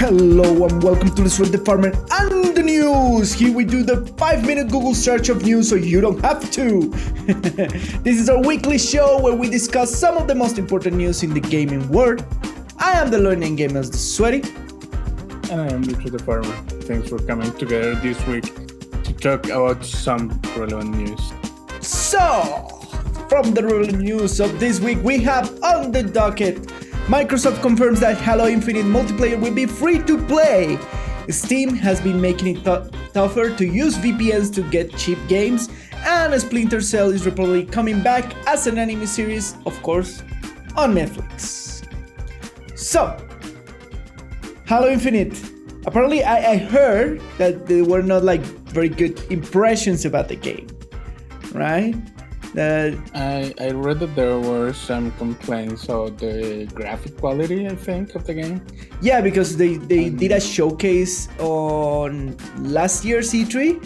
Hello and welcome to the Spreaker and the news. Here we do the 5-minute Google search of news so you don't have to. This is our weekly show where we discuss some of the most important news in the gaming world. I am the learning gamer, the Sweaty. And I am Lucho the farmer. Thanks for coming together this week to talk about some relevant news. So, from the relevant news of this week, we have on the docket, Microsoft confirms that Halo Infinite multiplayer will be free to play. Steam has been making it tougher to use VPNs to get cheap games, and Splinter Cell is reportedly coming back as an anime series, of course, on Netflix. So, Halo Infinite. Apparently, I heard that there were not like very good impressions about the game, right? I read that there were some complaints about the graphic quality, I think, of the game. Yeah, because they did a showcase on last year's E3,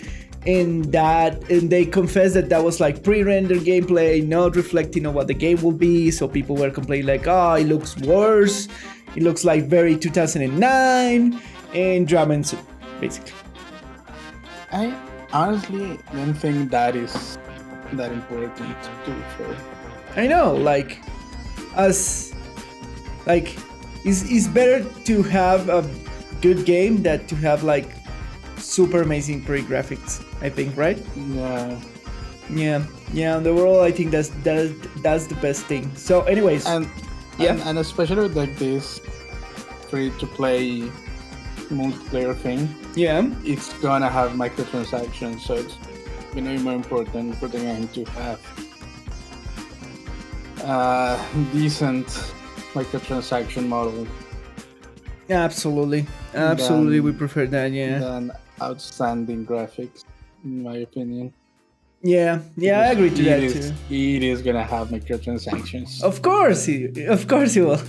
and they confessed that was like pre-rendered gameplay, not reflecting on what the game will be. So people were complaining like, oh, it looks worse. It looks like very 2009 and drama and soup, basically. I honestly don't think that is that important to be fair. I know, it's better to have a good game than to have like super amazing pre-graphics, I think, right? Yeah. On the world, I think that's the best thing. So, anyways, and especially with like this free-to-play multiplayer thing, it's gonna have microtransactions, so it's gonna be more important for the game to have decent microtransaction model. Absolutely, we prefer that. Than outstanding graphics, in my opinion. Yeah, I agree to that too. It is gonna have microtransactions. Of course it will.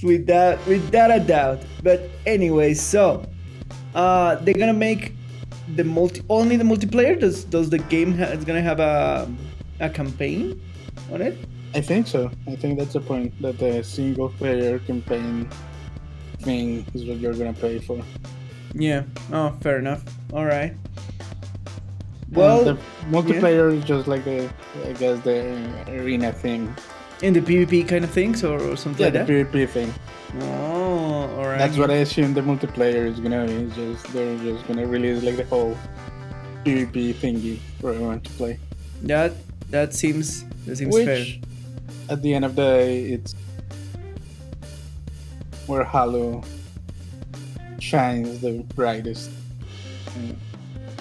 Without a doubt. But anyway, so they're gonna make only the multiplayer. Does the game is gonna have a campaign on it? I think so. I think that's the point, that the single player campaign thing is what you're gonna pay for. Yeah. Oh, fair enough. All right. Well, and the multiplayer is just like the arena thing. In the PvP kind of things or something like that? Yeah, the PvP thing. Oh, alright. That's what I assume the multiplayer is gonna be. They're just gonna release like the whole PvP thingy for everyone to play. That seems Which, fair. At the end of the day, it's where Halo shines the brightest.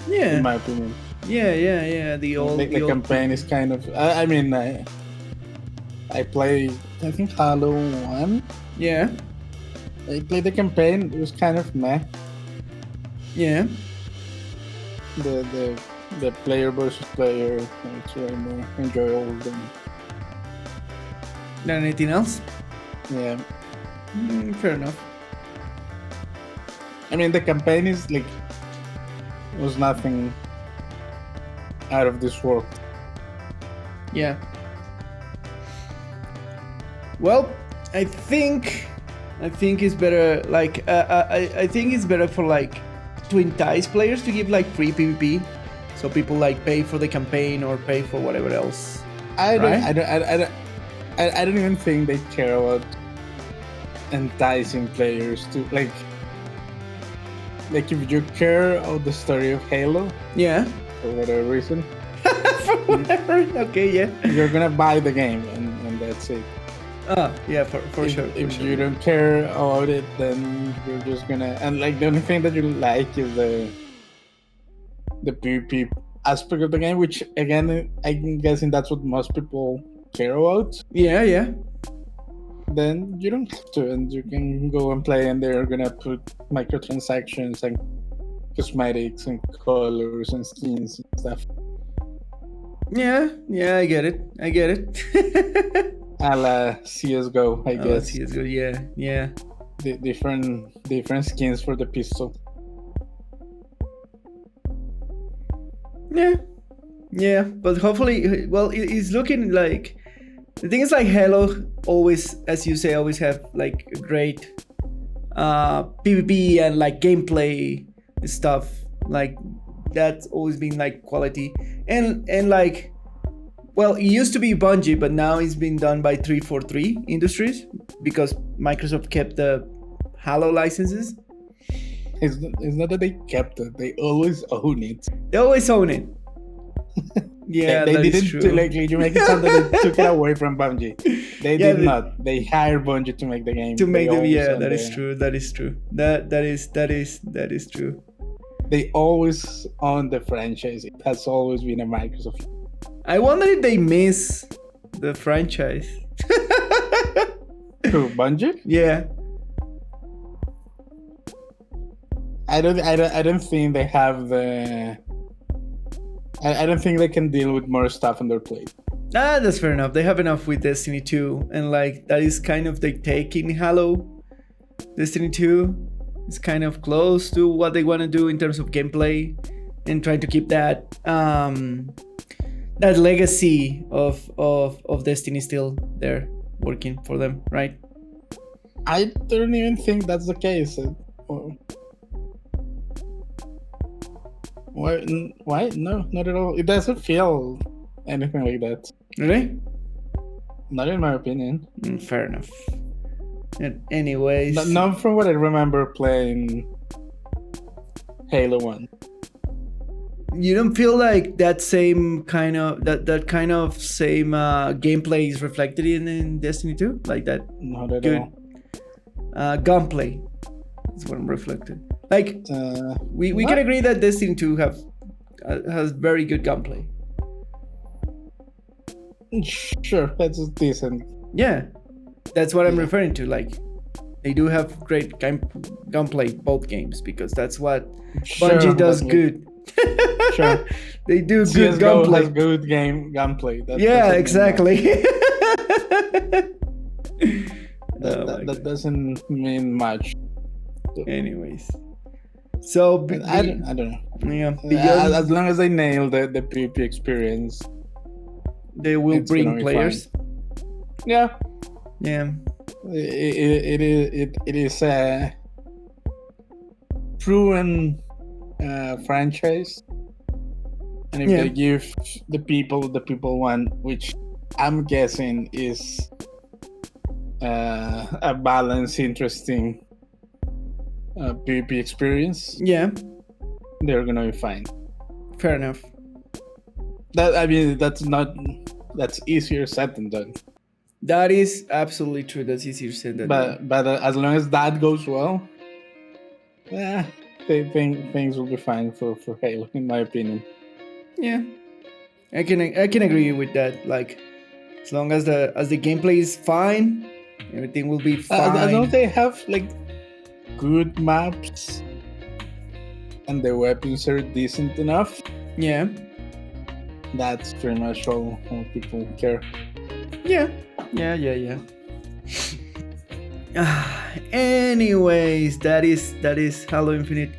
Yeah. In my opinion. Yeah. The campaign is kind of. I played, I think, Halo 1. Yeah. I played the campaign. It was kind of meh. Yeah. The player versus player, it's way more enjoyable than anything else? Yeah. Fair enough. I mean, the campaign is like, was nothing out of this world. Yeah. Well, I think it's better. Like, I think it's better for like to entice players to give like free PvP, so people like pay for the campaign or pay for whatever else. I don't even think they care about enticing players to like if you care about the story of Halo. Yeah. For whatever reason. For whatever. Okay. Yeah. You're gonna buy the game and that's it. Yeah, for sure. If you don't care about it, then you're just gonna, and like the only thing that you like is the PvP aspect of the game, which again I'm guessing that's what most people care about. Yeah. Then you don't have to, and you can go and play, and they're gonna put microtransactions and cosmetics and colors and skins and stuff. Yeah, I get it. A la CSGO, I guess. CSGO, yeah. The different skins for the pistol. Yeah, but hopefully, well, it's looking like the thing is like Halo always, as you say, always have like a great PvP and like gameplay stuff. Like that's always been like quality and like, well, it used to be Bungie, but now it's been done by 343 Industries because Microsoft kept the Halo licenses. It's not that they kept it; they always own it. They always own it. Yeah, they that didn't is true. like you make it sound that they took it away from Bungie. They did not. They hired Bungie to make the game. To make them, yeah, that is true. That is true. That is true. They always own the franchise. It has always been a Microsoft. I wonder if they miss the franchise. Who, Bungie? Yeah. I don't think they have the. I don't think they can deal with more stuff on their plate. That's fair enough. They have enough with Destiny 2, and like that is kind of the take in Halo. Destiny 2 is kind of close to what they want to do in terms of gameplay, and trying to keep that that legacy of Destiny still there, working for them, right? I don't even think that's the case. Why? No, not at all. It doesn't feel anything like that. Really? Not in my opinion. Fair enough. And anyways, not from what I remember playing Halo 1. You don't feel like that same kind of that kind of same gameplay is reflected in Destiny 2, like that? Not at good all. Gunplay is what I'm reflected. Like we can agree that Destiny 2 has very good gunplay. Sure, that's decent. Yeah, that's what I'm referring to. Like they do have great gunplay both games because that's what Bungie does good. Sure, they do CSGO good gunplay. Has good gunplay. Yeah, exactly. That doesn't mean much. Anyways, so I don't know. Yeah, as long as they nail the PvP experience, they will bring players. Yeah. It is a proven franchise, and if they give the people one, which I'm guessing is a balanced, interesting PvP experience, they're gonna be fine. Fair enough. That's easier said than done. That is absolutely true. That's easier said than done. But as long as that goes well, things will be fine for Halo, in my opinion. Yeah, I can agree with that. Like, as long as the gameplay is fine, everything will be fine. As long as they have like good maps and the weapons are decent enough. Yeah. That's pretty much all people care. Yeah. Anyways, that is Halo Infinite.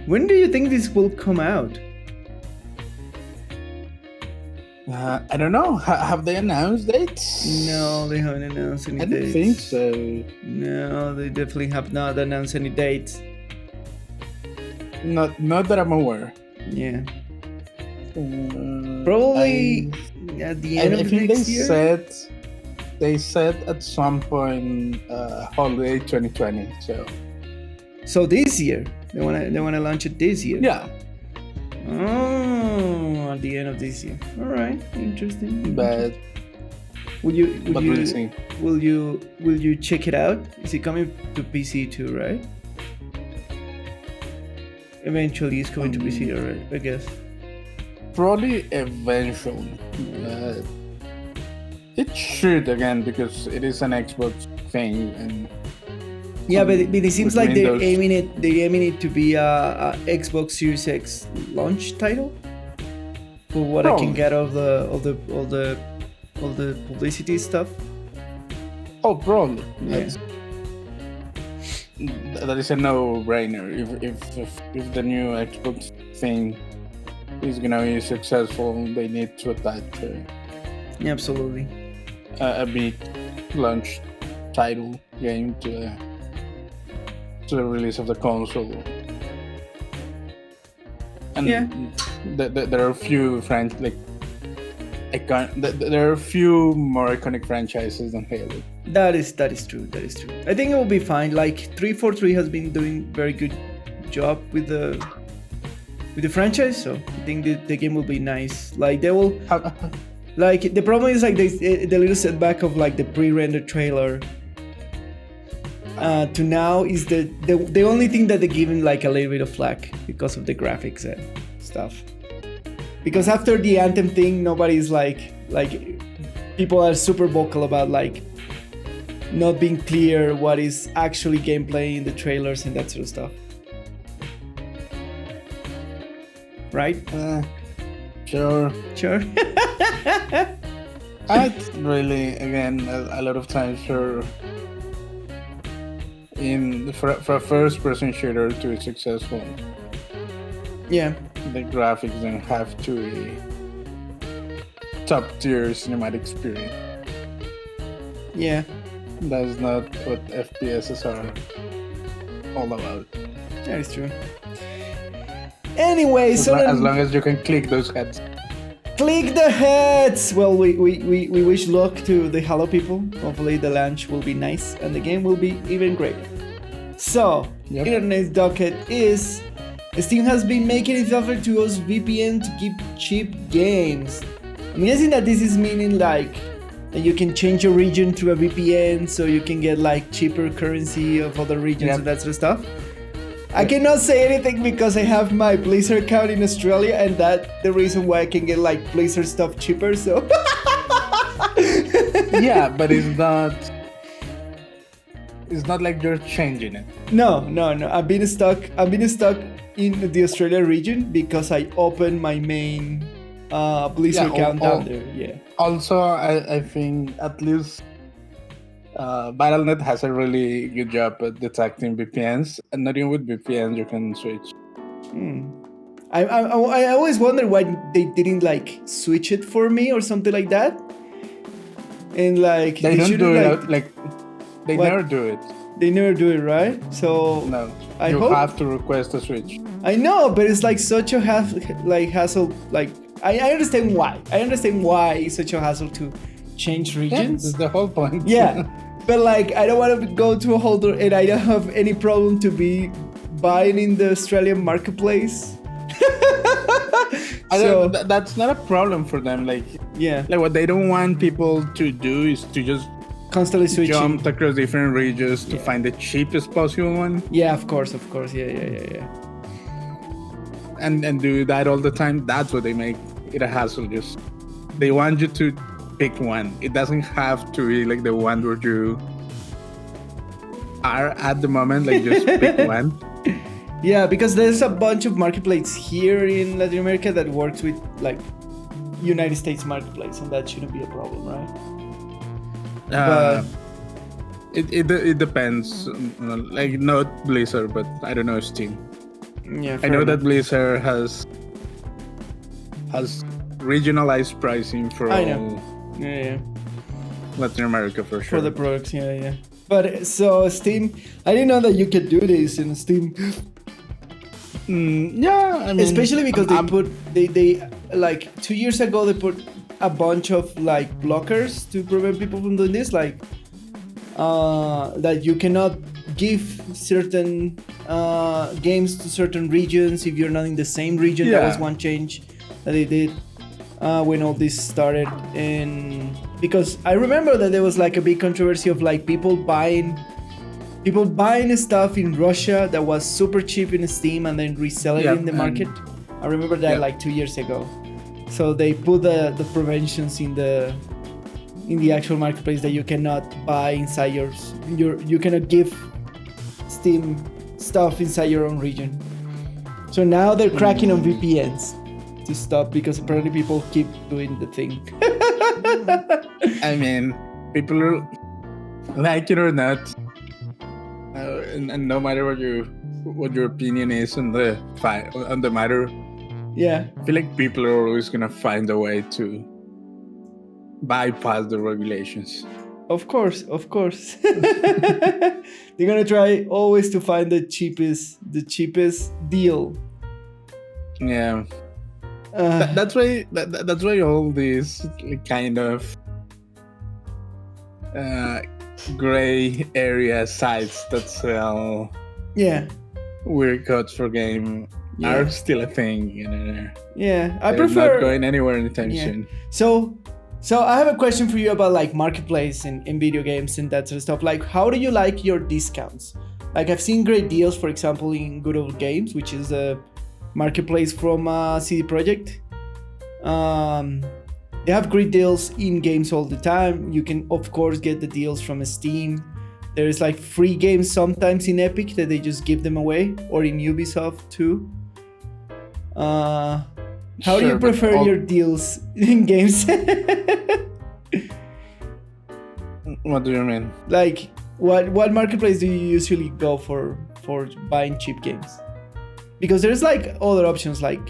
When do you think this will come out? I don't know. Have they announced dates? No, they haven't announced any dates. I don't think so. No, they definitely have not announced any dates. Not that I'm aware. Yeah. Probably at the end of next year. They said at some point holiday 2020. So this year they wanna launch it this year. Yeah. Oh, at the end of this year. All right, interesting. But will you check it out? Is it coming to PC too, right? Eventually, it's coming to PC, alright, I guess. Probably eventually. It should, again, because it is an Xbox thing, and yeah, but it seems like they're aiming it to be a Xbox Series X launch title. For what I can get of the publicity stuff. Oh, probably. Yeah. That is a no-brainer. If the new Xbox thing is gonna be successful, they need to attach absolutely a big launch title game to to the release of the console. And Yeah. There are a few there are a few more iconic franchises than Halo. That is true. That is true. I think it will be fine. Like 343 has been doing very good job with the franchise, so I think the game will be nice. Like they will. Like the problem is like the little setback of like the pre-rendered trailer to now is the only thing that they're giving like a little bit of flack because of the graphics and stuff. Because after the Anthem thing, nobody's like people are super vocal about like not being clear what is actually gameplay in the trailers and that sort of stuff. Right? Sure. I'd really, again, a lot of times for a first-person shooter to be successful, yeah, the graphics don't have to be top-tier cinematic experience. Yeah. That's not what FPSs are all about. That is true. Anyway, as long as you can click those heads. Click the heads! Well, we wish luck to the Halo people. Hopefully the launch will be nice and the game will be even greater. So, Yep. in our next docket is Steam has been making its offer to us VPN to keep cheap games. I'm guessing that this is meaning like that you can change your region to a VPN so you can get like cheaper currency of other regions Yep. and that sort of stuff. I cannot say anything because I have my Blizzard account in Australia and that's the reason why I can get like Blizzard stuff cheaper, so... Yeah, but it's not like you're changing it. No. I've been stuck in the Australia region because I opened my main Blizzard account down there, yeah. Also, I think at least Battle.net has a really good job at detecting VPNs, and not even with VPNs you can switch. I always wonder why they didn't like switch it for me or something like that. And like They don't do it they What? never do it. They never do it, right? So No, I you hope- have to request a switch. I know, but it's like such a hassle. Like I understand why. I understand why it's such a hassle to change Yeah, regions. that's the whole point. Yeah, but like I don't want to go to a holder, and I don't have any problem to be buying in the Australian marketplace. That's not a problem for them. Like what they don't want people to do is to just constantly switching. jump across different regions to find the cheapest possible one. Yeah, of course. Yeah. And do that all the time. That's what they make it a hassle. Just they want you to pick one. It doesn't have to be like the one where you are at the moment. Like just pick one. Yeah, because there's a bunch of marketplaces here in Latin America that works with like United States marketplace, and that shouldn't be a problem, right? But it depends. Like not Blizzard, but I don't know Steam. yeah, I know that Blizzard has regionalized pricing for I all know. Yeah. Latin America for sure. For the products, yeah. But so Steam, I didn't know that you could do this in Steam. Yeah, I mean, Especially because they like 2 years ago they put a bunch of like blockers to prevent people from doing this, like that you cannot give certain games to certain regions if you're not in the same region. That was one change that they did when all this started. And because I remember that there was like a big controversy of like people buying stuff in Russia that was super cheap in Steam and then reselling it in the market. I remember that like 2 years ago. So they put the preventions in the actual marketplace that you cannot buy inside you cannot give Steam stuff inside your own region. So now they're cracking on VPNs to stop, because apparently people keep doing the thing. I mean, people are, like it or not, and no matter what your opinion is on the matter, Yeah. I feel like people are always gonna find a way to bypass the regulations. Of course. They're gonna try always to find the cheapest deal. Yeah. That's why all these kind of gray area sites that sell weird codes for game are still a thing. Yeah, I They're prefer not going anywhere anytime soon. So I have a question for you about like marketplace in video games and that sort of stuff. Like, how do you like your discounts? Like, I've seen great deals, for example, in Good Old Games, which is a marketplace from CD Projekt. They have great deals in games all the time. You can, of course, get the deals from Steam. There's like free games sometimes in Epic that they just give them away, or in Ubisoft too. How do you prefer your deals in games? What do you mean? Like, what marketplace do you usually go for buying cheap games? Because there's like other options like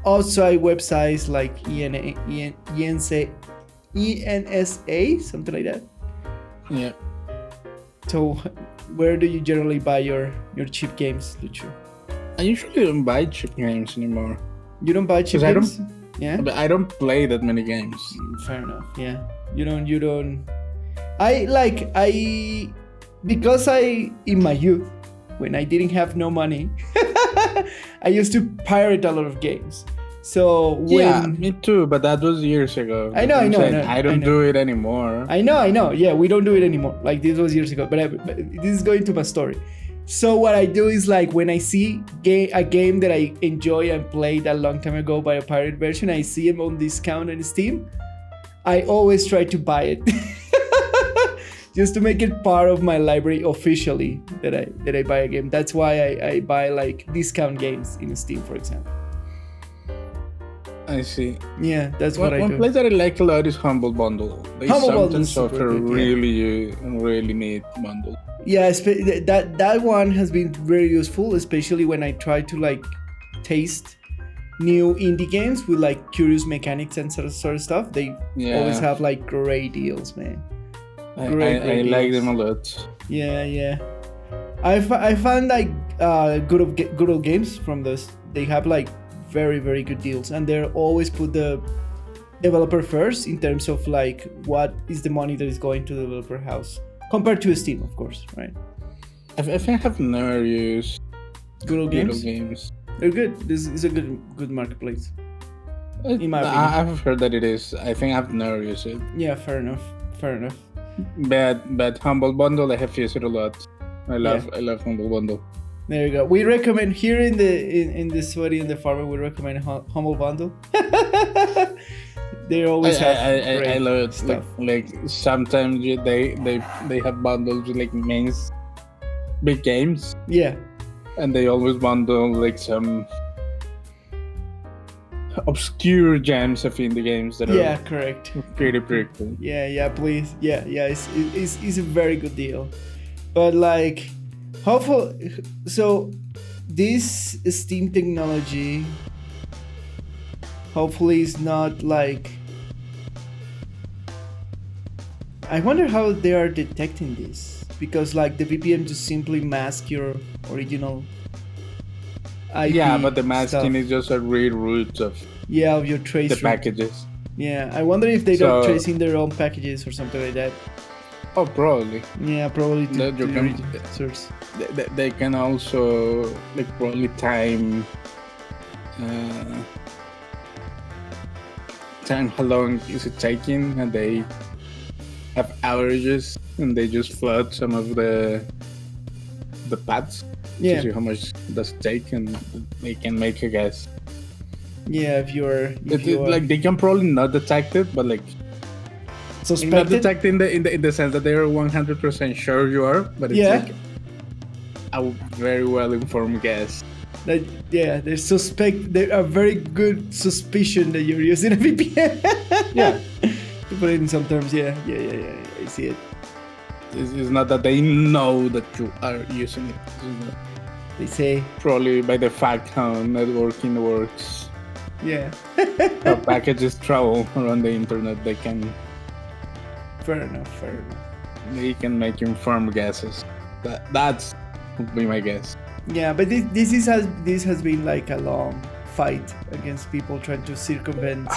outside websites like ENSA, something like that. Yeah. So where do you generally buy your cheap games, Lucho? I usually don't buy cheap games anymore. You don't buy cheap games? Yeah. But I don't play that many games. Fair enough. Yeah. You don't. Because in my youth, when I didn't have no money, I used to pirate a lot of games. So me too, but that was years ago. I know. I don't do it anymore. I know. Yeah, we don't do it anymore. Like, this was years ago, but this is going to my story. So what I do is, like, when I see a game that I enjoy and played a long time ago by a pirate version, I see them on discount on Steam, I always try to buy it. Just to make it part of my library officially that I buy a game. That's why I buy like discount games in Steam, for example. I see. Yeah, that's what I do. One place that I like a lot is Humble Bundle. They sometimes offer really neat bundle. Yeah, that one has been very useful, especially when I try to like taste new indie games with like curious mechanics and sort of stuff. They always have like great deals, man. I like them a lot. Yeah. I found like good old games from this. They have like very, very good deals, and they always put the developer first in terms of like what is the money that is going to the developer house compared to Steam, of course, right? I think I've never used good old games. They're good. This is a good marketplace. In my opinion. I've heard that it is. I think I've never used it. Yeah, fair enough. But Humble Bundle, I have used it a lot. I love Humble Bundle. There you go. We recommend here in the Sweaty and the Farmer. We recommend Humble Bundle. They always have I love it. Stuff. Like sometimes they have bundles with like big games. Yeah. And they always bundle like some obscure gems of indie games that are correct. Pretty cool. Yeah, please. Yeah. It's a very good deal. But like, hopefully, so this Steam technology hopefully is not like. I wonder how they are detecting this, because like the VPN just simply mask your original IP. Yeah, but the masking stuff. is just a reroute of your trace the packages. Yeah, I wonder if they're not tracing their own packages or something like that. Oh, probably. Yeah, probably. Source. They can also like probably time how long is it taking, and they have averages, and they just flood some of the paths to see how much does it take, and they can make a guess. Yeah, if you're like they can probably not detect it, but like not detect in the sense that they are 100% sure you are, but it's like a very well informed guess. That they suspect. They are very good suspicion that you're using a VPN. Yeah. To put it in some terms, yeah. I see it. It's not that they know that you are using it. They say probably by the fact how networking works. Yeah. How packages travel around the internet, they can Fair enough. They can make informed guesses. That's would be my guess. Yeah, but this has been like a long fight against people trying to circumvent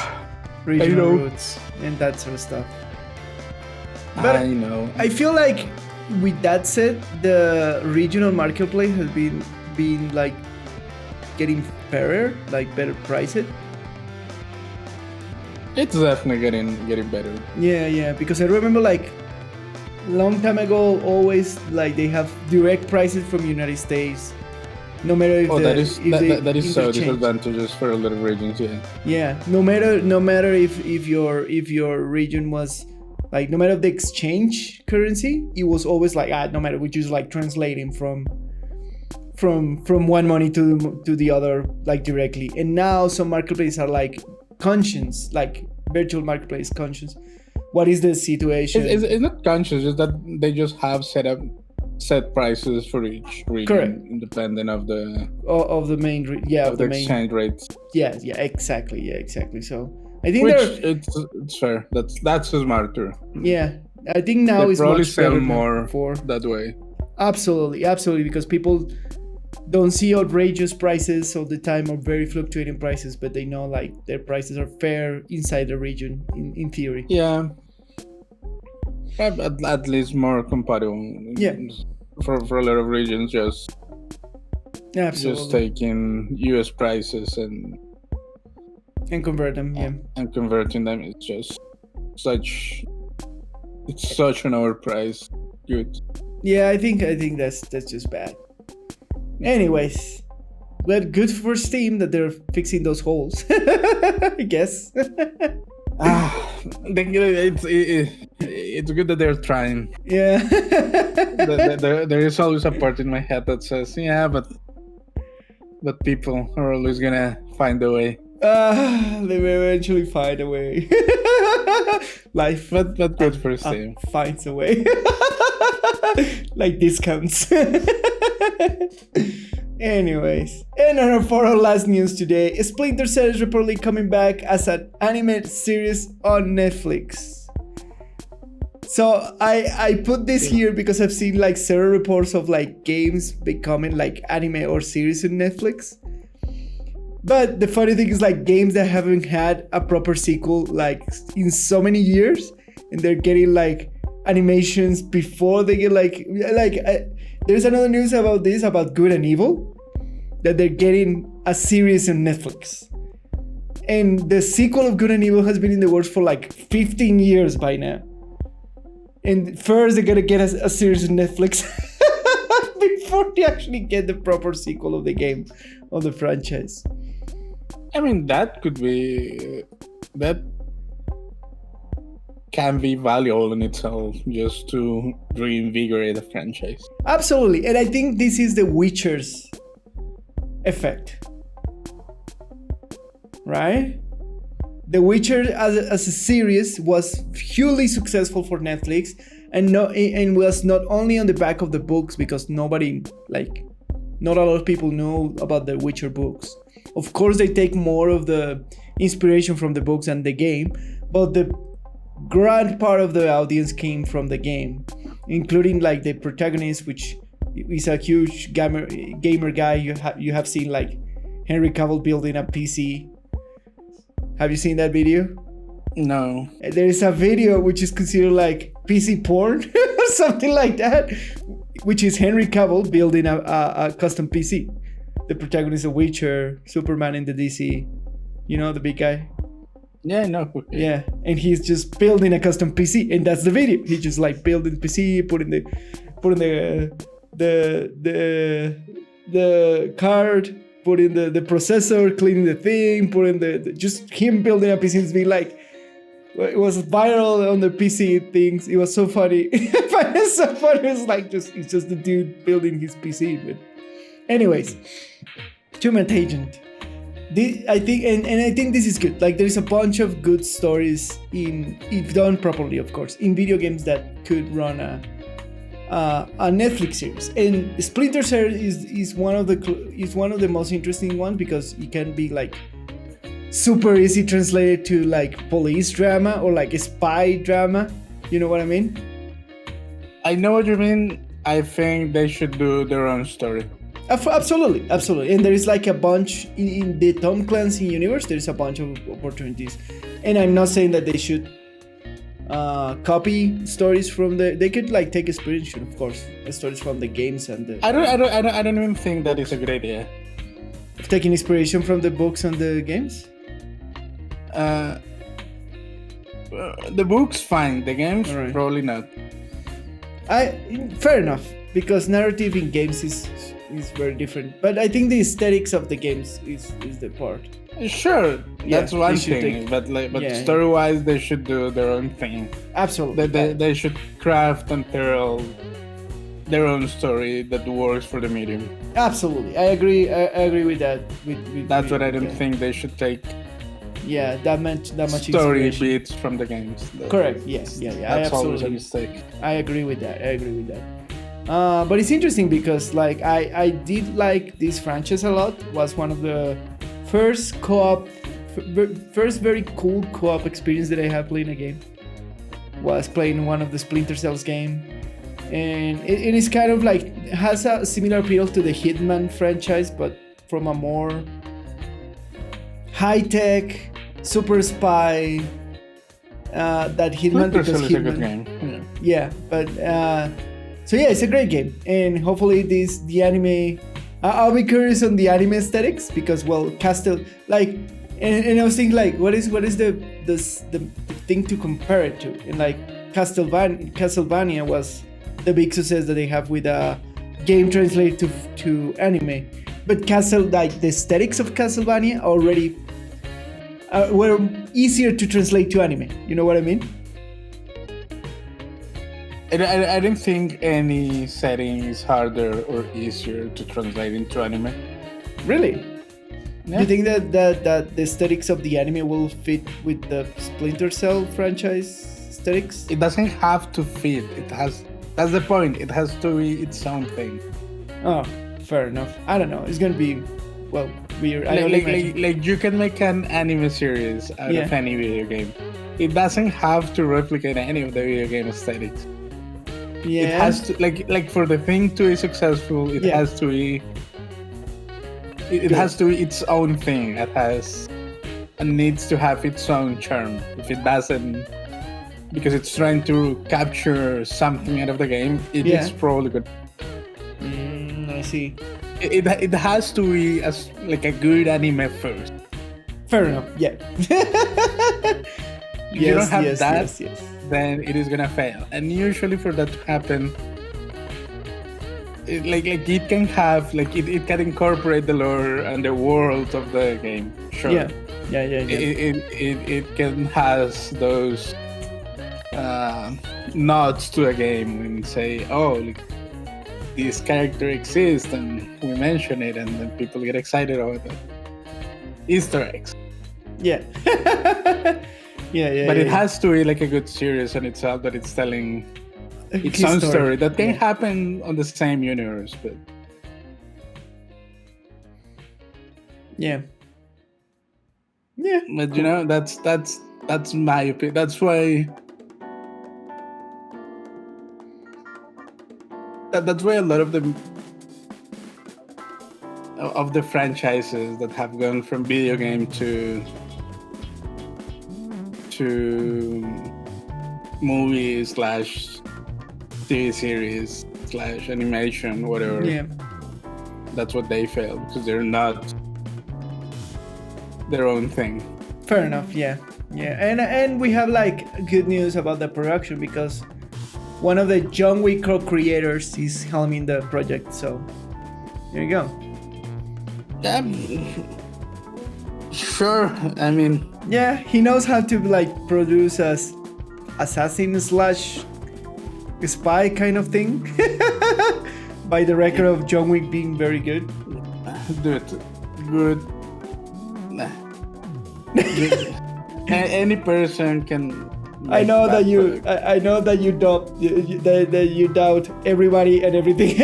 regional routes and that sort of stuff. But I know. I feel like with that said, the regional marketplace has been like getting fairer, like better priced. It's definitely getting better. Yeah, because I remember like long time ago, always like they have direct prices from United States, no matter if that is so disadvantageous for a lot of regions. Yeah, no matter if your region was like, no matter the exchange currency, it was always like no matter, we just like translating from one money to the other like directly. And now some marketplaces are like conscious, like virtual marketplace conscious. What is the situation? It's not conscious, just that they just have set prices for each region. Correct. Independent of the main exchange rates. Yeah, exactly. So I think it's fair. That's smarter. Yeah, I think now they it's probably much sell better more for that way. Absolutely, because people don't see outrageous prices all the time or very fluctuating prices, but they know like their prices are fair inside the region in theory. Yeah, at least more compatible. Yeah, for a lot of regions, just taking US prices and convert them. Yeah, and converting them is just such an overpriced good. Yeah, I think that's just bad. Anyways, but good for Steam that they're fixing those holes. I guess. It's good that they're trying. Yeah. there is always a part in my head that says, yeah, but people are always gonna find a way. They will eventually find a way. Life, but good for Steam. Finds a way. Like discounts. Anyways, and for our last news today, Splinter Cell is reportedly coming back as an anime series on Netflix. So I put this here because I've seen like several reports of like games becoming like anime or series on Netflix. But the funny thing is like games that haven't had a proper sequel like in so many years, and they're getting like animations before they get there's another news about this, about Good and Evil, that they're getting a series on Netflix. And the sequel of Good and Evil has been in the works for like 15 years by now. And first they're gonna get a series on Netflix before they actually get the proper sequel of the game, of the franchise. I mean, that can be valuable in itself, just to reinvigorate the franchise. Absolutely, and I think this is the Witcher's effect, right? The Witcher as a series was hugely successful for Netflix, and was not only on the back of the books, because not a lot of people know about the Witcher books. Of course, they take more of the inspiration from the books and the game, but the grand part of the audience came from the game, including like the protagonist, which is a huge gamer guy. You have seen like Henry Cavill building a PC. Have you seen that video? No. There is a video which is considered like PC porn or something like that, which is Henry Cavill building a custom PC. The protagonist of Witcher, Superman in the DC, the big guy. Yeah, no. Yeah, and he's just building a custom PC, and that's the video. He just like building PC, putting the card, putting the processor, cleaning the thing, putting just him building a PC. It's been like, it was viral on the PC things. It was so funny. I find it so funny. It's like it's just the dude building his PC. But anyways, too tangent. I think this is good. Like, there is a bunch of good stories if done properly, of course, in video games that could run a Netflix series. And Splinter Cell is one of the most interesting ones, because it can be like super easy translated to like police drama or like a spy drama. You know what I mean? I know what you mean. I think they should do their own story. Absolutely, absolutely. And there is like a bunch in the Tom Clancy universe. There is a bunch of opportunities, and I'm not saying that they should copy stories from They could like take inspiration, of course, stories from the games and the. I don't even think that is a good idea. Taking inspiration from the books and the games. The books fine. The games Right. probably not. Fair enough, because narrative in games is very different. But I think the aesthetics of the games is the part. Sure, Yeah, that's one they should thing. But yeah. story-wise, they should do their own thing. Absolutely. They should craft and tell their own story that works for the medium. Absolutely, I agree. I agree with that. That's what I don't think they should take. Yeah, that much Story inspiration. beats from the games. Correct. Yes. Yeah. That's always a absolutely. mistake. I agree with that. But it's interesting because like I did like this franchise a lot. Was one of the first very cool co-op experience that I had playing a game. Was playing one of the Splinter Cells game, and it is kind of like has a similar appeal to the Hitman franchise, but from a more high-tech super spy that Hitman, Splinter because Cell is a Hitman, good game. yeah, but so yeah, it's a great game, and hopefully the anime. I'll be curious on the anime aesthetics because Castle like, and I was thinking like, what is the thing to compare it to? And like Castlevania was the big success that they have with a game translated to anime, but the aesthetics of Castlevania already were easier to translate to anime. You know what I mean? I don't think any setting is harder or easier to translate into anime. Really? Yeah. Do you think that the aesthetics of the anime will fit with the Splinter Cell franchise aesthetics? It doesn't have to fit. That's the point. It has to be its own thing. Oh, fair enough. I don't know. It's gonna be weird. Like you can make an anime series out of any video game. It doesn't have to replicate any of the video game aesthetics. Yeah. It has to like for the thing to be successful. It has to be. It has to be its own thing. It has and needs to have its own charm. If it doesn't, because it's trying to capture something out of the game, it's probably good. I see. It has to be as like a good anime first. Fair enough. Yeah. If you don't have that, yes. then it is gonna fail. And usually for that to happen, it can have it can incorporate the lore and the world of the game. Sure. Yeah. It can has those nods to a game and say, this character exists and we mention it and then people get excited about it. Easter eggs. Yeah. But it has to be like a good series on itself that it's telling its own story that can happen on the same universe, but but you know that's my opinion. That's why that's why a lot of the franchises that have gone from video game to movie / TV series / animation, whatever. Yeah. That's what they fail because they're not their own thing. Fair enough. Yeah. And we have like good news about the production because one of the John Wick co-creators is helming the project. So there you go. Sure. I mean, yeah, he knows how to like produce as assassin / spy kind of thing. By the record of John Wick being very good. Dude, good. Any person can. I know that you. I know that you doubt. That you doubt everybody and everything.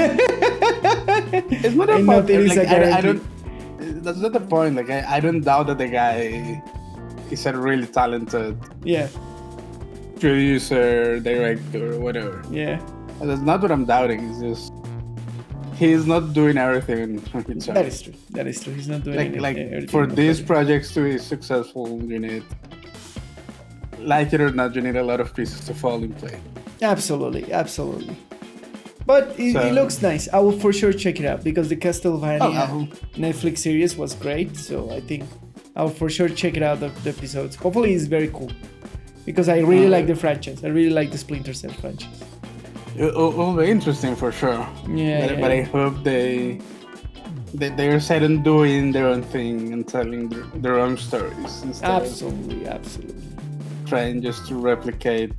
It's not about I don't. That's not the point. Like I don't doubt that the guy is a really talented producer, director, whatever. Yeah. And that's not what I'm doubting. It's just he's not doing everything on his own. That is true. That is true. He's not doing Like for these projects to be successful, you need, like it or not, you need a lot of pieces to fall in place. Absolutely. But it looks nice. I will for sure check it out because the Castlevania Netflix series was great. So I think I will for sure check it out, the episodes. Hopefully it's very cool because I really like the franchise. I really like the Splinter Cell franchise. It will be interesting for sure. Yeah. But I hope they're set on doing their own thing and telling their own stories instead Absolutely. of trying just to replicate,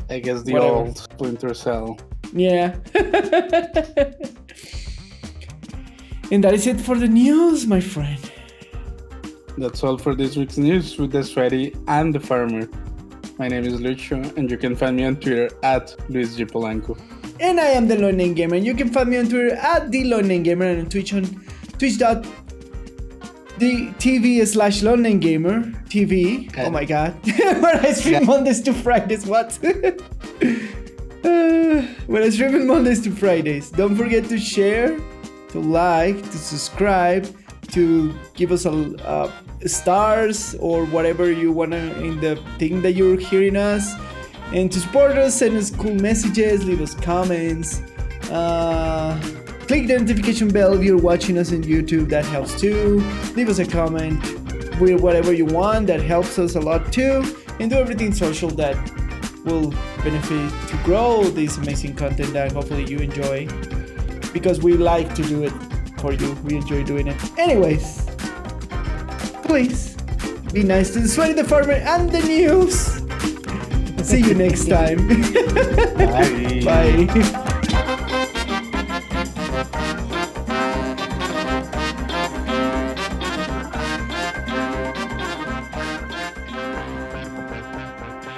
I guess, the Whatever. old Splinter Cell. Yeah. And that is it for the news, my friend. That's all for this week's news with the Sweaty and the Farmer. My name is Lucho, and you can find me on Twitter at Luis G. Polanco. And I am the Lone Name Gamer, and you can find me on Twitter at the Lone Name Gamer and on Twitch on twitch.tv/Lone Name Gamer TV. Oh my god. Where I stream Mondays to Fridays. What? When I stream on Mondays to Fridays. Don't forget to share, to like, to subscribe, to give us a stars or whatever you wanna in the thing that you're hearing us, and to support us, send us cool messages, leave us comments, click the notification bell if you're watching us on YouTube, that helps too. Leave us a comment with whatever you want, that helps us a lot too, and do everything social that will benefit to grow this amazing content that hopefully you enjoy, because we like to do it for you. We enjoy doing it. Anyways, please be nice to the Sweaty the Farmer and the news. See you next time. Bye. Bye.